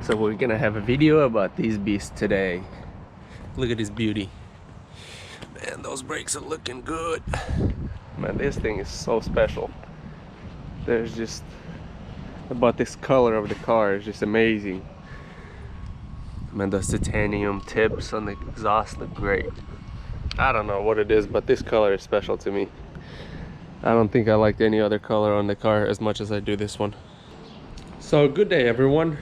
So we're gonna have a video about these beasts today. Look at this beauty. Man, those brakes are looking good. Man, this thing is so special. There's just about this color of the car is just amazing. Man, those titanium tips on the exhaust look great. I don't know what it is, but this color is special to me. I don't think I liked any other color on the car as much as I do this one. So good day everyone.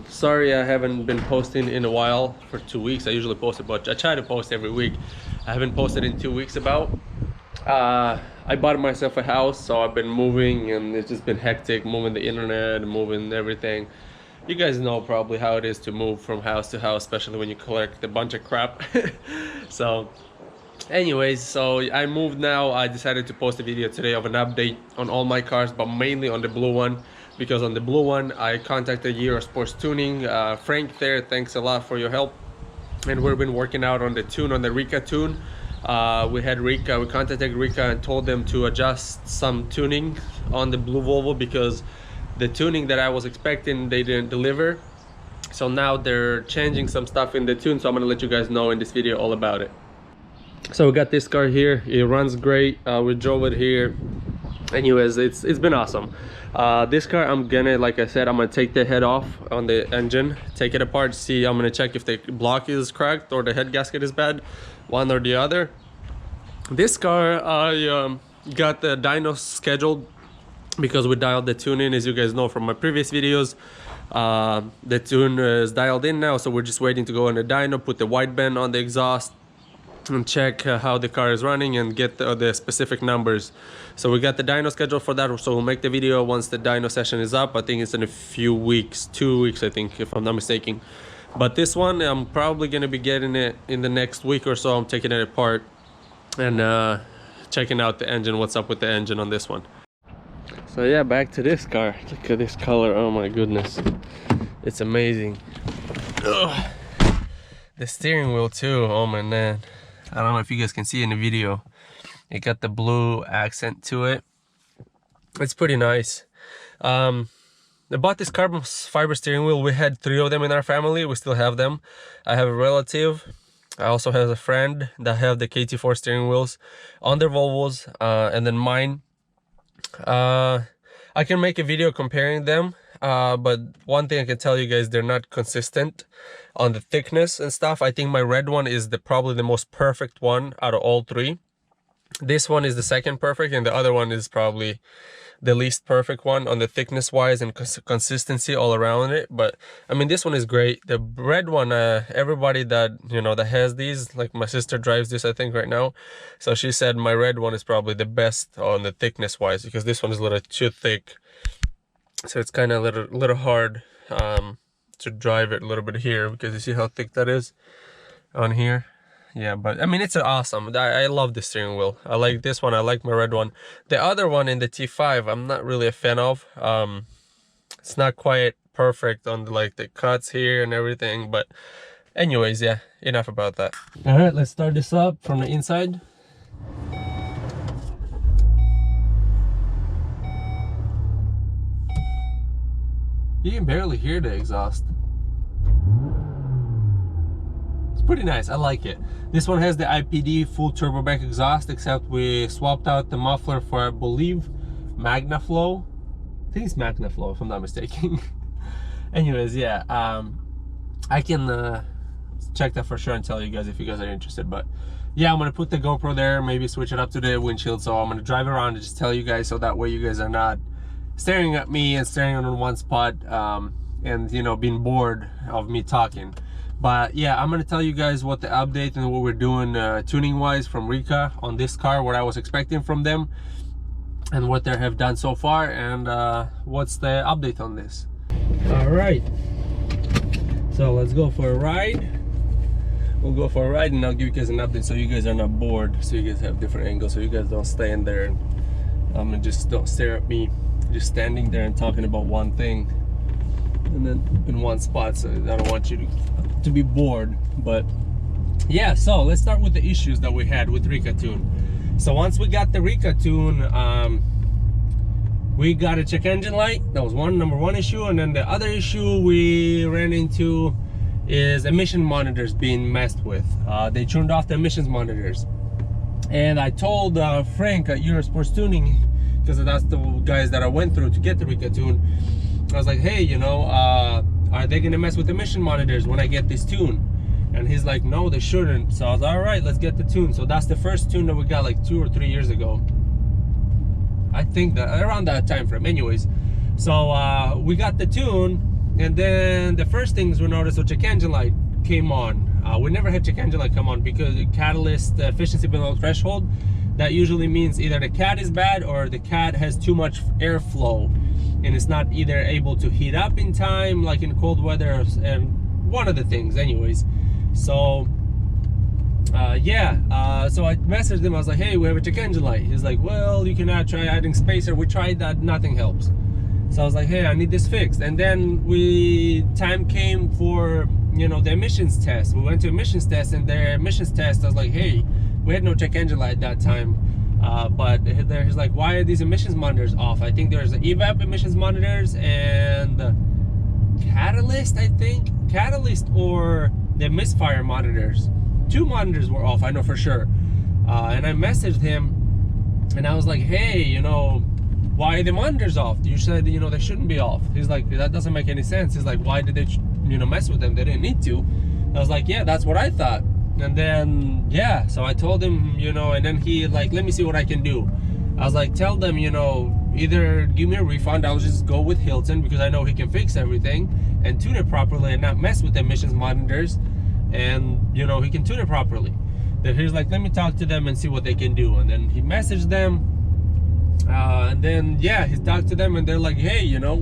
Sorry I haven't been posting in a while, for 2 weeks. I usually post about, I try to post every week. I haven't posted in 2 weeks about. I bought myself a house, so I've been moving and it's just been hectic, moving the internet, moving everything. You guys know probably how it is to move from house to house, especially when you collect a bunch of crap. So anyways, so I moved now. I decided to post a video today of an update on all my cars, but mainly on the blue one, because on the blue one I contacted Euro Sports Tuning. Frank there, thanks a lot for your help, and we've been working out on the tune, on the Rica tune. We contacted Rica and told them to adjust some tuning on the blue Volvo, because the tuning that I was expecting, they didn't deliver. So now they're changing some stuff in the tune, so I'm gonna let you guys know in this video all about it. So we got this car here, it runs great. We drove it here. Anyways, it's been awesome. This car, I'm gonna, like I said, I'm gonna take the head off on the engine, take it apart, see. I'm gonna check if the block is cracked or the head gasket is bad, one or the other. This car, I got the dyno scheduled because we dialed the tune in, as you guys know from my previous videos. The tune is dialed in now, so we're just waiting to go on the dyno, put the wideband on the exhaust, and check how the car is running and get the specific numbers. So we got the dyno schedule for that, so we'll make the video once the dyno session is up. I think it's in a few weeks, 2 weeks I think, if I'm not mistaken. But this one, I'm probably going to be getting it in the next week or so. I'm taking it apart and checking out the engine, what's up with the engine on this one. So yeah, back to this car. Look at this color, oh my goodness, it's amazing. Ugh. The steering wheel too, oh my man, I don't know if you guys can see in the video, it got the blue accent to it. It's pretty nice. I bought this carbon fiber steering wheel. We had 3 of them in our family, we still have them. I have a relative, I also have a friend that have the KT4 steering wheels on their Volvos, and then mine. I can make a video comparing them, but one thing I can tell you guys, they're not consistent on the thickness and stuff. I think my red one is probably the most perfect one out of all 3. This one is the second perfect, and the other one is probably the least perfect one on the thickness wise and consistency all around it. But I mean, this one is great. The red one, everybody that, you know, that has these, like my sister drives this I think right now, so she said my red one is probably the best on the thickness wise, because this one is a little too thick, so it's kind of a little hard to drive it a little bit here, because you see how thick that is on here. Yeah, but I mean, it's awesome. I love the steering wheel. I like this one, I like my red one. The other one in the T5, I'm not really a fan of. It's not quite perfect on the cuts here and everything, but anyways, yeah, enough about that. All right, let's start this up from the inside. You can barely hear the exhaust. Pretty nice, I like it. This one has the IPD full turbo back exhaust, except we swapped out the muffler for, I believe, MagnaFlow. I think it's MagnaFlow if I'm not mistaken. Anyways, yeah, I can check that for sure and tell you guys if you guys are interested. But yeah, I'm gonna put the GoPro there, maybe switch it up to the windshield, so I'm gonna drive around and just tell you guys, so that way you guys are not staring at me and staring on one spot, and you know, being bored of me talking. But yeah, I'm gonna tell you guys what the update and what we're doing tuning wise from Rica on this car, what I was expecting from them and what they have done so far, and what's the update on this. All right, so let's go for a ride. We'll go for a ride and I'll give you guys an update, so you guys are not bored, so you guys have different angles, so you guys don't stay in there and just don't stare at me just standing there and talking about one thing and then in one spot. So I don't want you to be bored. But yeah, so let's start with the issues that we had with Rica tune. So once we got the Rica tune we got a check engine light. That was number one issue. And then the other issue we ran into is emission monitors being messed with. They turned off the emissions monitors. And I told Frank at Eurosports Tuning, because that's the guys that I went through to get the Rica tune. I was like, hey, you know, are they gonna mess with emission monitors when I get this tune? And he's like, no, they shouldn't. So I was like, all right, let's get the tune. So that's the first tune that we got like 2 or 3 years ago. I think that around that time frame anyways. So we got the tune, and then the first things we noticed was check engine light came on. We never had check engine light come on because catalyst efficiency below threshold. That usually means either the cat is bad or the cat has too much airflow and it's not either able to heat up in time like in cold weather, and one of the things anyways. So so I messaged him. I was like, hey, we have a check engine light. He's like, well, you cannot try adding spacer. We tried that, nothing helps. So I was like, hey, I need this fixed. And then time came for, you know, the emissions test. We went to emissions test, and their emissions test, I was like, hey, we had no check engine light at that time. But he's like, why are these emissions monitors off? I think there's the evap emissions monitors and catalyst, I think. Catalyst or the misfire monitors. 2 monitors were off, I know for sure. And I messaged him and I was like, hey, you know, why are the monitors off? You said, you know, they shouldn't be off. He's like, that doesn't make any sense. He's like, why did they, you know, mess with them? They didn't need to. I was like, yeah, that's what I thought. And then, yeah, so I told him, you know, and then he like, let me see what I can do. I was like, tell them, you know, either give me a refund, I'll just go with Hilton because I know he can fix everything and tune it properly and not mess with the emissions monitors. And, you know, he can tune it properly. Then he's like, let me talk to them and see what they can do. And then he messaged them. And then, yeah, he talked to them and they're like, hey, you know,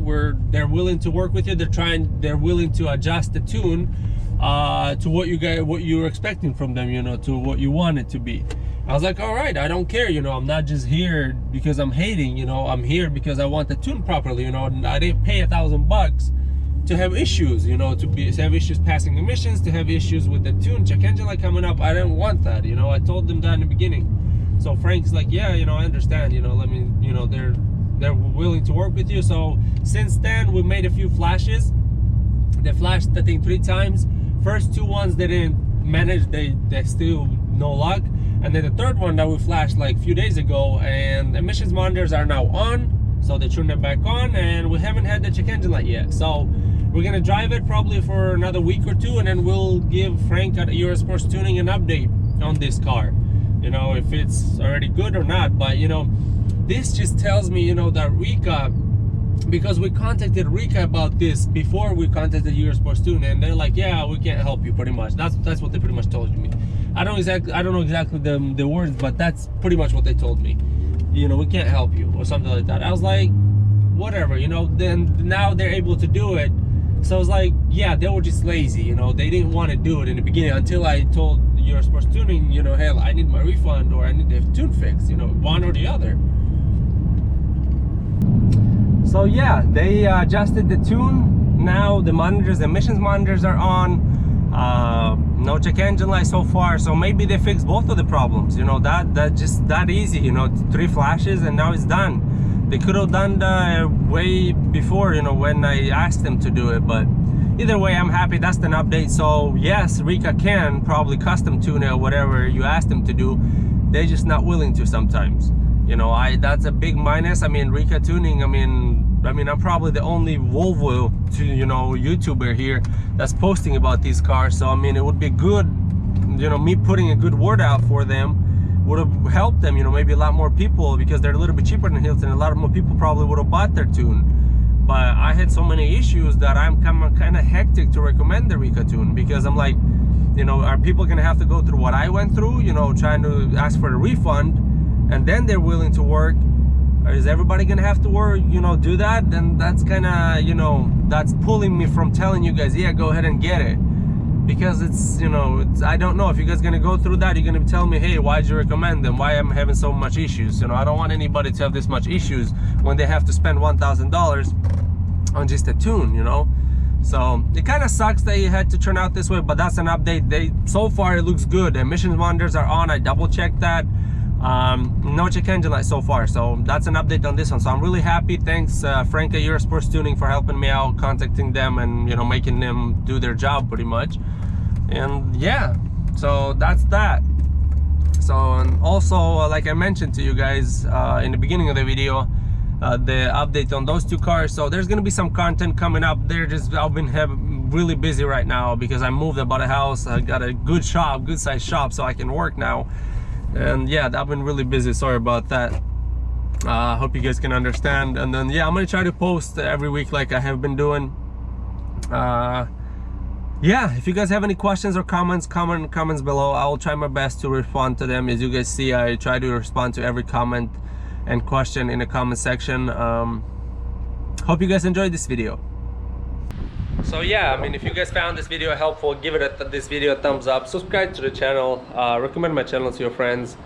they're willing to work with you. They're willing to adjust the tune to what you were expecting from them, you know, to what you want it to be. I was like, all right, I don't care, you know, I'm not just here because I'm hating, you know, I'm here because I want the tune properly, you know. I didn't pay $1,000 to have issues, you know, to have issues passing emissions, to have issues with the tune check engine light coming up. I didn't want that, you know. I told them that in the beginning. So Frank's like, yeah, you know, I understand, you know, let me, you know, they're willing to work with you. So since then we made a few flashes. They flashed, I think, 3 times. First 2 ones they didn't manage, they still no luck. And then the third one that we flashed like a few days ago, and emissions monitors are now on, so they turned it back on, and we haven't had the check engine light yet. So we're gonna drive it probably for another week or 2, and then we'll give Frank at Eurosports Tuning an update on this car, you know, if it's already good or not. But you know, this just tells me, you know, that Rica, because we contacted Rica about this before we contacted Eurosports Tuning, and they're like, yeah, we can't help you, pretty much. That's what they pretty much told me. I don't know exactly the words, but that's pretty much what they told me. You know, we can't help you or something like that. I was like, whatever, you know. Then now they're able to do it. So I was like, yeah, they were just lazy, you know. They didn't want to do it in the beginning until I told Eurosports Tuning, you know, hell, I need my refund or I need the tune fixed, you know, one or the other. So yeah, they adjusted the tune. Now the monitors, the emissions monitors are on. No check engine light so far, so maybe they fixed both of the problems, you know. That just that easy, you know. 3 flashes and now it's done. They could have done that way before, you know, when I asked them to do it. But either way, I'm happy. That's an update. So yes, Rica can probably custom tune it or whatever you asked them to do. They're just not willing to sometimes, you know. That's a big minus. I mean, Rica tuning, I mean I'm probably the only Volvo you know, YouTuber here that's posting about these cars. So I mean, it would be good, you know, me putting a good word out for them would have helped them, you know, maybe a lot more people, because they're a little bit cheaper than Hilton. A lot more people probably would have bought their tune. But I had so many issues that I'm kind of hectic to recommend the Rica tune, because I'm like, you know, are people gonna have to go through what I went through, you know, trying to ask for a refund, and then they're willing to work? Or is everybody gonna have to work, you know, do that? Then that's kind of, you know, that's pulling me from telling you guys, yeah, go ahead and get it. Because it's, you know, I don't know if you guys gonna go through that. You're gonna tell me, hey, why'd you recommend them? Why am I having so much issues? You know, I don't want anybody to have this much issues when they have to spend $1,000 on just a tune, you know. So it kind of sucks that it had to turn out this way, but that's an update. So far it looks good. The emissions monitors are on. I double checked that. No check engine light so far. So that's an update on this one. So I'm really happy. Thanks Franca Euro Sports Tuning for helping me out, contacting them, and you know, making them do their job pretty much. And yeah, so that's that. So, and also like I mentioned to you guys in the beginning of the video, the update on those two cars. So there's gonna be some content coming up. I've been really busy right now because I moved about a house. I got a good shop, good size shop, so I can work now. And yeah, I've been really busy. Sorry about that. Hope you guys can understand. And then yeah, I'm gonna try to post every week like I have been doing. Yeah, if you guys have any questions or comments, comments below. I will try my best to respond to them. As you guys see, I try to respond to every comment and question in the comment section. Hope you guys enjoyed this video. So yeah, I mean, if you guys found this video helpful, give this video a thumbs up, subscribe to the channel, recommend my channel to your friends.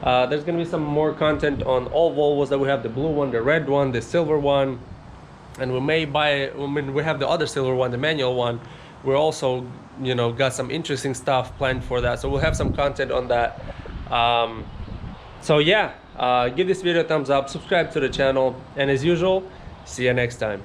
There's gonna be some more content on all Volvos that we have: the blue one, the red one, the silver one, and we may buy, I mean, we have the other silver one, the manual one. We're also, you know, got some interesting stuff planned for that, so we'll have some content on that. So yeah, give this video a thumbs up, subscribe to the channel, and as usual, see you next time.